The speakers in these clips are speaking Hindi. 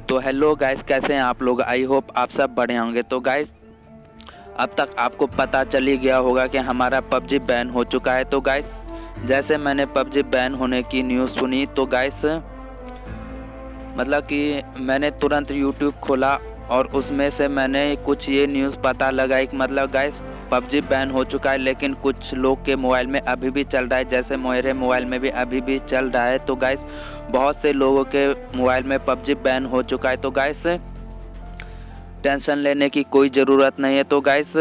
तो हेलो गाइस, कैसे हैं आप लोग। आई होप आप सब बढ़िया होंगे। तो गाइस, अब तक आपको पता चल ही गया होगा कि हमारा पबजी बैन हो चुका है। तो गाइस, जैसे मैंने पबजी बैन होने की न्यूज़ सुनी तो गाइस मतलब कि मैंने तुरंत यूट्यूब खोला और उसमें से मैंने कुछ ये न्यूज़ पता लगाई कि मतलब गाइस पबजी बैन हो चुका है, लेकिन कुछ लोग के मोबाइल में अभी भी चल रहा है, जैसे मेरे मोबाइल में भी अभी भी चल रहा है। तो गाइस बहुत से लोगों के मोबाइल में पबजी बैन हो चुका है। तो गाइस टेंशन लेने की कोई ज़रूरत नहीं है। तो गाइस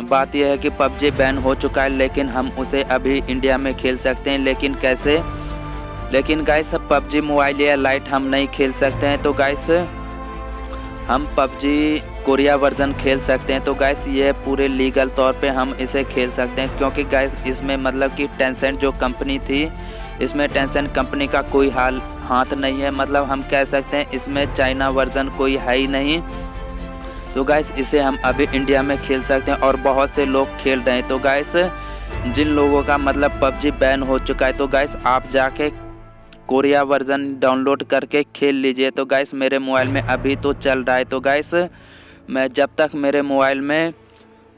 बात यह है कि पबजी बैन हो चुका है, लेकिन हम उसे अभी इंडिया में खेल सकते हैं। लेकिन कैसे? लेकिन गाइस पबजी मोबाइल या लाइट हम नहीं खेल सकते हैं। तो गाइस हम पबजी कोरिया वर्जन खेल सकते हैं। तो गाइस ये पूरे लीगल तौर पे हम इसे खेल सकते हैं, क्योंकि गाइस इसमें मतलब कि टेंसेंट जो कंपनी थी, इसमें टेंसेंट कंपनी का कोई हाथ नहीं है। मतलब हम कह सकते हैं इसमें चाइना वर्जन कोई है ही नहीं। तो गाइस इसे हम अभी इंडिया में खेल सकते हैं और बहुत से लोग खेल रहे हैं। तो गाइस जिन लोगों का मतलब पबजी बैन हो चुका है, तो गाइस आप जाके कोरिया वर्जन डाउनलोड करके खेल लीजिए। तो गाइस मेरे मोबाइल में अभी तो चल रहा है। तो गाइस मैं जब तक मेरे मोबाइल में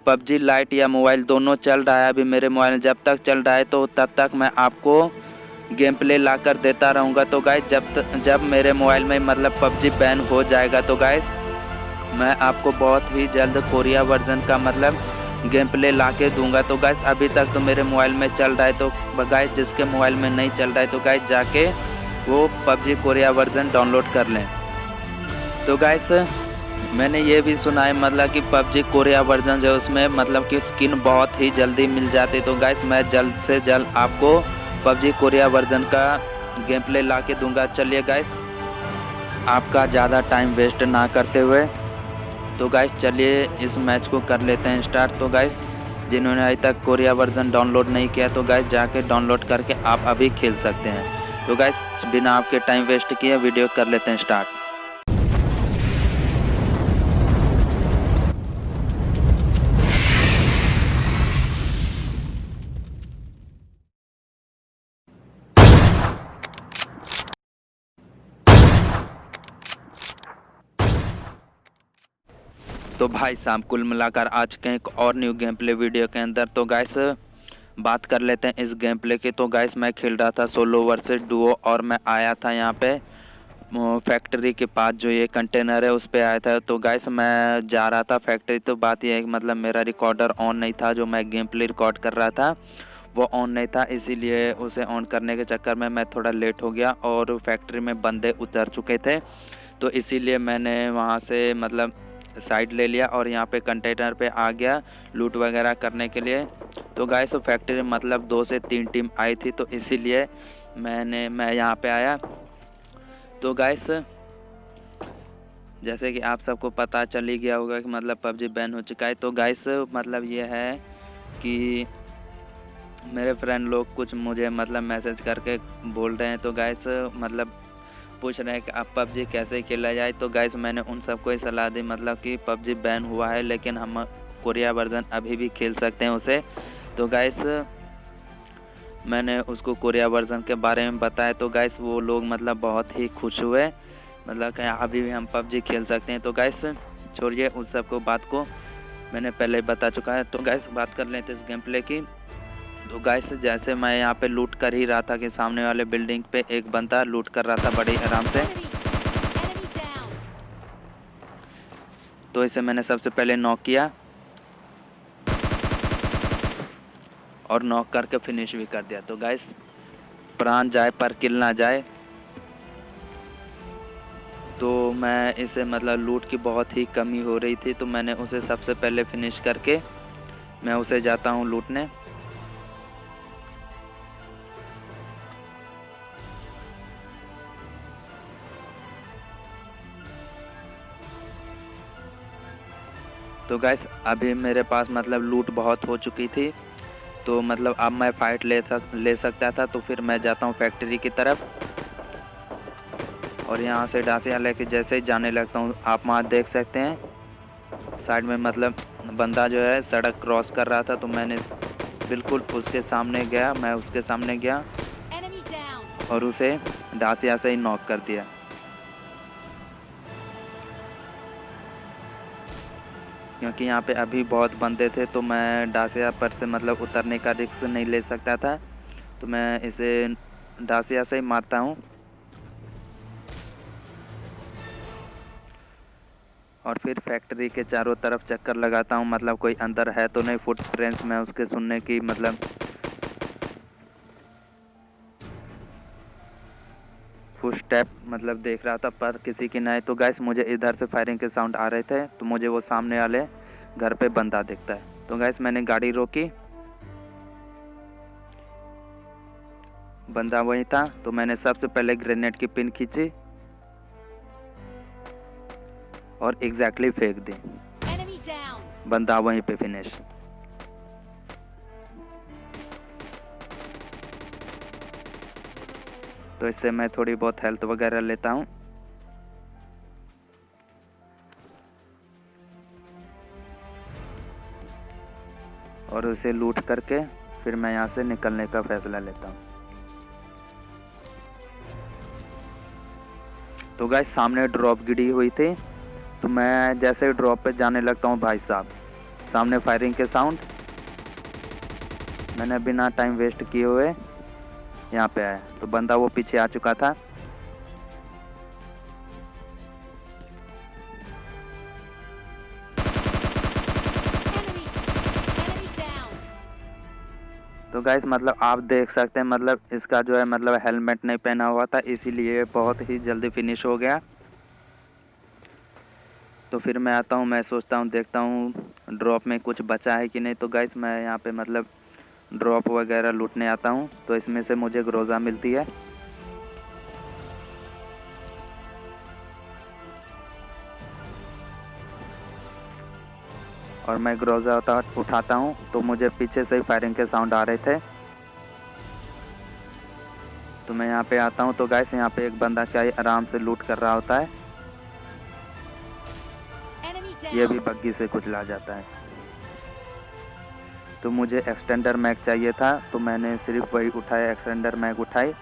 पबजी लाइट या मोबाइल दोनों चल रहा है, अभी मेरे मोबाइल में जब तक चल रहा है तो तब तक मैं आपको गेम प्ले ला कर देता रहूँगा। तो गाइस जब मेरे मोबाइल में मतलब पबजी बैन हो जाएगा तो गाइस मैं आपको बहुत ही जल्द कोरिया वर्जन का मतलब गेम प्ले ला के दूँगा। तो गाइस अभी तक तो मेरे मोबाइल में चल रहा है। तो गाइस जिसके मोबाइल में नहीं चल रहा है तो गाइस जाके वो पबजी कोरिया वर्जन डाउनलोड कर लें। तो गाइस मैंने ये भी सुना है मतलब कि पबजी कोरिया वर्जन जो उसमें मतलब कि स्किन बहुत ही जल्दी मिल जाती है। तो गाइस मैं जल्द से जल्द आपको पबजी कोरिया वर्जन का गेम प्ले ला के दूँगा। चलिए गाइस आपका ज़्यादा टाइम वेस्ट ना करते हुए तो गाइस चलिए इस मैच को कर लेते हैं स्टार्ट। तो गाइस जिन्होंने अभी तक कोरिया वर्जन डाउनलोड नहीं किया तो गाइस जाके डाउनलोड करके आप अभी खेल सकते हैं। तो गाइस बिना आपके टाइम वेस्ट किए वीडियो कर लेते हैं स्टार्ट। तो भाई साहब कुल मिलाकर आज के एक और न्यू गेम प्ले वीडियो के अंदर तो गाइस बात कर लेते हैं इस गेम प्ले की। तो गाइस मैं खेल रहा था सोलो वर्सेस डुओ और मैं आया था यहाँ पे फैक्ट्री के पास जो ये कंटेनर है उस पे आया था। तो गाइस मैं जा रहा था फैक्ट्री। तो बात यह है कि मतलब मेरा रिकॉर्डर ऑन नहीं था, जो मैं गेम प्ले रिकॉर्ड कर रहा था वो ऑन नहीं था, इसीलिए उसे ऑन करने के चक्कर में मैं थोड़ा लेट हो गया और फैक्ट्री में बंदे उतर चुके थे। तो इसीलिए मैंने वहाँ से मतलब साइड ले लिया और यहाँ पे कंटेनर पे आ गया लूट वगैरह करने के लिए। तो गाइस फैक्ट्री मतलब 2 से 3 टीम आई थी, तो इसीलिए मैं यहाँ पे आया। तो गाइस जैसे कि आप सबको पता चल ही गया होगा कि मतलब पबजी बैन हो चुका है। तो गाइस मतलब ये है कि मेरे फ्रेंड लोग कुछ मुझे मतलब मैसेज करके बोल रहे हैं। तो गाइस मतलब पूछ रहे हैं कि अब पबजी कैसे खेला जाए। तो गाइस मैंने उन सबको ही सलाह दी मतलब कि पबजी बैन हुआ है लेकिन हम कोरिया वर्जन अभी भी खेल सकते हैं उसे। तो गाइस मैंने उसको कोरिया वर्जन के बारे में बताया। तो गाइस वो लोग मतलब बहुत ही खुश हुए, मतलब कि अभी भी हम पबजी खेल सकते हैं। तो गाइस छोड़िए उस सब को, बात को मैंने पहले ही बता चुका है। तो गाइस बात कर लेते हैं इस गेम प्ले की। तो गाइस जैसे मैं यहाँ पे लूट कर ही रहा था कि सामने वाले बिल्डिंग पे एक बंदा लूट कर रहा था बड़ी आराम से। तो इसे मैंने सबसे पहले नॉक किया और नॉक करके फिनिश भी कर दिया। तो गाइस प्राण जाए पर किल ना जाए। तो मैं इसे मतलब लूट की बहुत ही कमी हो रही थी, तो मैंने उसे सबसे पहले फिनिश करके मैं उसे जाता हूँ लूटने। तो गाइस अभी मेरे पास मतलब लूट बहुत हो चुकी थी, तो मतलब अब मैं फाइट ले सकता था। तो फिर मैं जाता हूँ फैक्ट्री की तरफ और यहाँ से डासिया लेके जैसे ही जाने लगता हूँ, आप वहाँ देख सकते हैं साइड में मतलब बंदा जो है सड़क क्रॉस कर रहा था। तो मैंने बिल्कुल उसके सामने गया, मैं उसके सामने गया और उसे डासिया से ही नॉक कर दिया। क्योंकि यहाँ पे अभी बहुत बंदे थे, तो मैं डासिया पर से मतलब उतरने का रिस्क नहीं ले सकता था, तो मैं इसे डासिया से ही मारता हूँ। और फिर फैक्ट्री के चारों तरफ चक्कर लगाता हूँ, मतलब कोई अंदर है तो नहीं, फुटप्रिंट्स में उसके सुनने की मतलब फुट स्टेप मतलब देख रहा था, पर किसी की नहीं। तो गैस मुझे इधर से फायरिंग के साउंड आ रहे थे, तो मुझे वो सामने वाले घर पे बंदा दिखता है। तो गैस मैंने गाड़ी रोकी, बंदा वही था, तो मैंने सबसे पहले ग्रेनेड की पिन खींची और एग्जैक्टली फेंक दी, बंदा वहीं पे फिनिश। तो इससे मैं थोड़ी बहुत हेल्थ वगैरह लेता हूँ। और उसे लूट करके फिर मैं यहाँ से निकलने का फैसला लेता हूँ। तो गाइस सामने ड्रॉप गिरी हुई थी, तो मैं जैसे ही ड्रॉप पे जाने लगता हूँ, भाई साहब सामने फायरिंग के साउंड। मैंने बिना टाइम वेस्ट किए हुए यहाँ पे आया, तो बंदा वो पीछे आ चुका था। तो गाइस मतलब आप देख सकते हैं, मतलब इसका जो है मतलब हेलमेट नहीं पहना हुआ था, इसीलिए बहुत ही जल्दी फिनिश हो गया। तो फिर मैं आता हूँ, मैं सोचता हूँ देखता हूँ ड्रॉप में कुछ बचा है कि नहीं। तो गाइस मैं यहाँ पे मतलब ड्रॉप वगैरह लूटने आता हूँ, तो इसमें से मुझे ग्रोजा मिलती है। और मैं ग्रोजा उठाता हूँ, तो मुझे पीछे से ही फायरिंग के साउंड आ रहे थे। तो मैं यहाँ पे आता हूँ, तो गाइस यहाँ पे एक बंदा क्या आराम से लूट कर रहा होता है, ये भी बग्गी से कुचला जाता है। तो मुझे एक्सटेंडर मैग चाहिए था, तो मैंने सिर्फ वही उठाया, एक्सटेंडर मैग उठाई।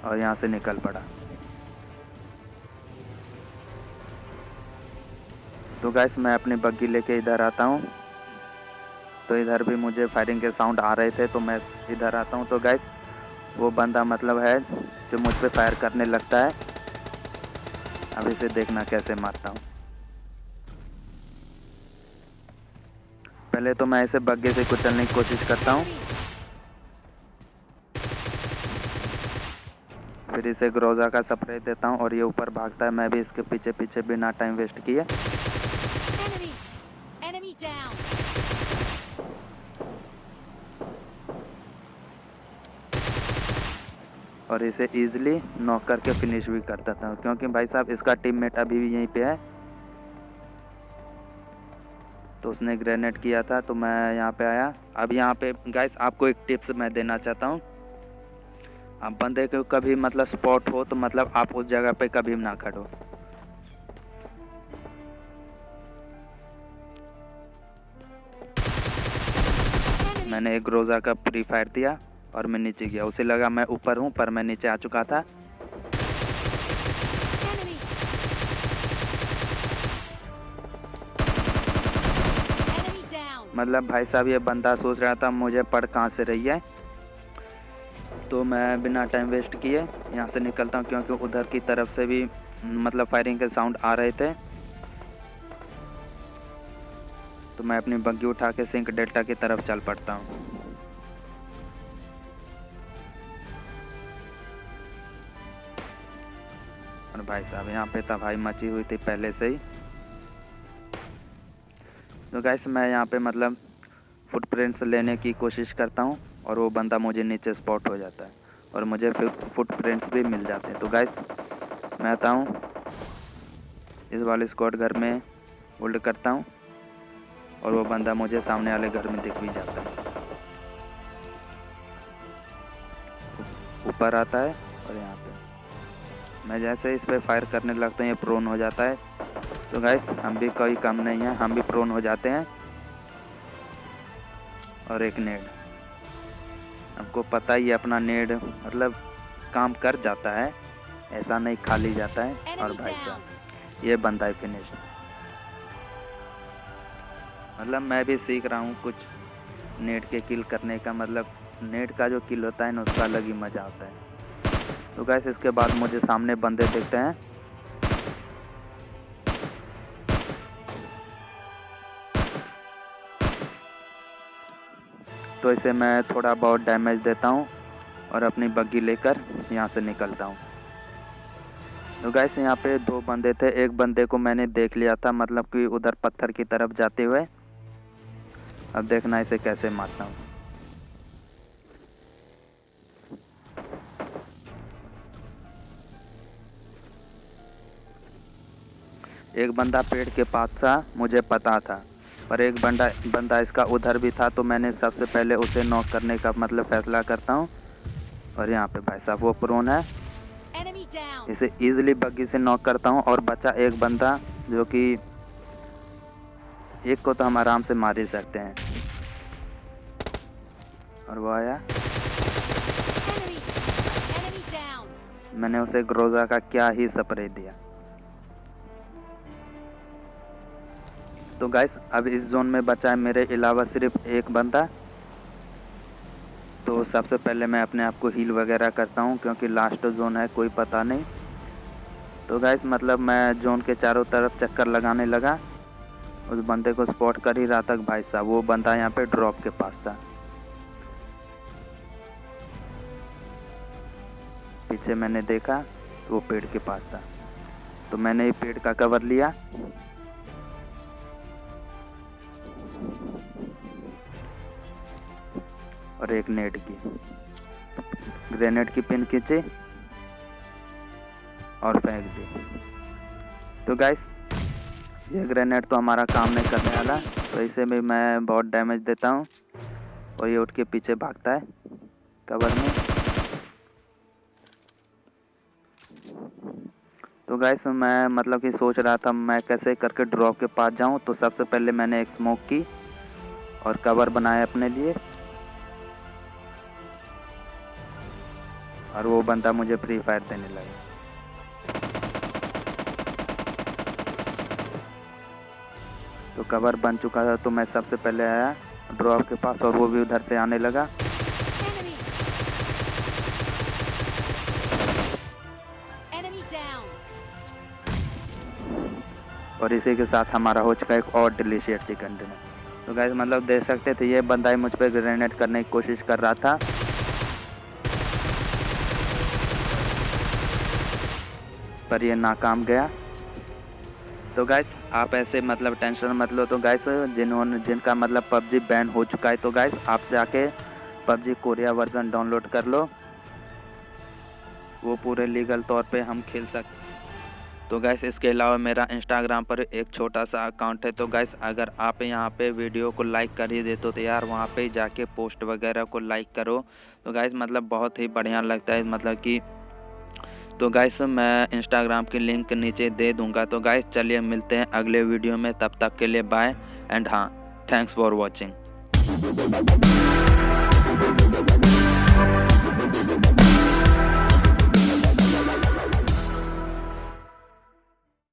और यहाँ से निकल पड़ा। तो गाइस मैं अपनी बग्गी लेके इधर आता हूँ, तो इधर भी मुझे फायरिंग के साउंड आ रहे थे, तो मैं इधर आता हूँ। तो गाइस वो बंदा मतलब है जो मुझ पे फायर करने लगता है। अब इसे देखना कैसे मारता हूँ। पहले तो मैं इसे बग्गे से कुचलने की कोशिश करता हूँ, फिर इसे ग्रोजा का स्प्रे देता हूँ और ये ऊपर भागता है। मैं भी इसके पीछे पीछे बिना टाइम वेस्ट किए। और इसे इजीली नॉक करके फिनिश भी कर देता हूँ, क्योंकि भाई साहब इसका टीममेट अभी भी यहीं पे है। तो उसने ग्रेनेड किया था, तो मैं यहाँ पे आया। अब यहाँ पे गाइस आपको एक टिप्स मैं देना चाहता हूँ। आप बंदे को कभी मतलब स्पॉट हो तो मतलब आप उस जगह पे कभी ना खड़ो। मैंने एक ग्रोजा का फ्री फायर दिया और मैं नीचे गया। उसे लगा मैं ऊपर हूँ, पर मैं नीचे आ चुका था। मतलब भाई साहब ये बंदा सोच रहा था मुझे पड़ कहाँ से रही है। तो मैं बिना टाइम वेस्ट किए यहाँ से निकलता हूँ, क्योंकि उधर की तरफ से भी मतलब फायरिंग के साउंड आ रहे थे। तो मैं अपनी बग्गी उठा के सिंक डेल्टा की तरफ चल पड़ता हूँ। और भाई साहब यहाँ पे तबाही मची हुई थी पहले से ही। तो गाइस मैं यहाँ पे मतलब फुटप्रिंट्स लेने की कोशिश करता हूँ और वो बंदा मुझे नीचे स्पॉट हो जाता है और मुझे फिर फुटप्रिंट्स भी मिल जाते हैं। तो गाइस मैं आता हूँ, इस वाले स्क्वाड घर में होल्ड करता हूँ और वो बंदा मुझे सामने वाले घर में दिख भी जाता है। ऊपर आता है और यहाँ पे मैं जैसे इस पे फायर करने लगता हूँ, ये प्रोन हो जाता है। तो गाइस हम भी कोई कम नहीं है, हम भी प्रोन हो जाते हैं। और एक नेड, आपको पता ही है अपना नेड मतलब काम कर जाता है। ऐसा नहीं खाली जाता है। और भाई साहब ये बंदा है फिनिश। मतलब मैं भी सीख रहा हूँ कुछ नेट के किल करने का। मतलब नेट का जो किल होता है ना उसका अलग ही मज़ा आता है। तो गाइस इसके बाद मुझे सामने बंदे दिखते हैं। तो इसे मैं थोड़ा बहुत डैमेज देता हूँ और अपनी बग्गी लेकर यहाँ से निकलता हूँ। तो गाइस यहाँ पे 2 बंदे थे। एक बंदे को मैंने देख लिया था, मतलब कि उधर पत्थर की तरफ जाते हुए। अब देखना इसे कैसे मारता हूँ। एक बंदा पेड़ के पास था, मुझे पता था, पर एक बंदा इसका उधर भी था। तो मैंने सबसे पहले उसे नॉक करने का मतलब फैसला करता हूँ। और यहाँ पे भाई साहब वो प्रोन है, इसे इजीली बग्गी से नॉक करता हूँ। और बचा एक बंदा, जो कि एक को तो हम आराम से मार ही सकते हैं। और वो आया, मैंने उसे ग्रोजा का क्या ही स्प्रे दिया। तो गाइस अब इस जोन में बचा है मेरे अलावा सिर्फ एक बंदा। तो सबसे पहले मैं अपने आप को हील वगैरह करता हूँ, क्योंकि लास्ट जोन है, कोई पता नहीं। तो गाइस मतलब मैं जोन के चारों तरफ चक्कर लगाने लगा। उस बंदे को स्पॉट कर ही रहा था। भाई साहब वो बंदा यहाँ पे ड्रॉप के पास था। पीछे मैंने देखा तो वो पेड़ के पास था। तो मैंने पेड़ का कवर लिया और एक नेट की ग्रेनेड की पिन खींची और फेंक दी। तो गाइस ये ग्रेनेड तो हमारा काम नहीं करने वाला, तो इसे भी मैं बहुत डैमेज देता हूँ और ये उठ के पीछे भागता है कवर में। तो गाइस मैं मतलब कि सोच रहा था मैं कैसे करके ड्रॉप के पास जाऊँ। तो सबसे पहले मैंने एक स्मोक की और कवर बनाया अपने लिए। और वो बंदा मुझे फ्री फायर देने लगा। तो कवर बन चुका था, तो मैं सबसे पहले आया ड्रॉप के पास और वो भी उधर से आने लगा। और इसी के साथ हमारा हो चुका एक और डिलीशियस चिकन डिनर। तो गाइस मतलब देख सकते थे ये बंदा ही मुझ पर ग्रेनेड करने की कोशिश कर रहा था, पर ये नाकाम गया। तो गाइस आप ऐसे मतलब टेंशन मत लो। तो गाइस जिनका मतलब पबजी बैन हो चुका है, तो गाइस आप जाके पबजी कोरिया वर्जन डाउनलोड कर लो, वो पूरे लीगल तौर पे हम खेल सकते। तो गाइस इसके अलावा मेरा इंस्टाग्राम पर एक छोटा सा अकाउंट है। तो गाइस अगर आप यहाँ पे वीडियो को लाइक कर ही देते हो तो यार वहाँ पे जाके पोस्ट वगैरह को लाइक करो। तो गाइस मतलब बहुत ही बढ़िया लगता है मतलब कि। तो गाइस मैं इंस्टाग्राम की लिंक नीचे दे दूंगा। तो गाइस चलिए मिलते हैं अगले वीडियो में, तब तक के लिए बाय एंड हाँ, थैंक्स फॉर वॉचिंग।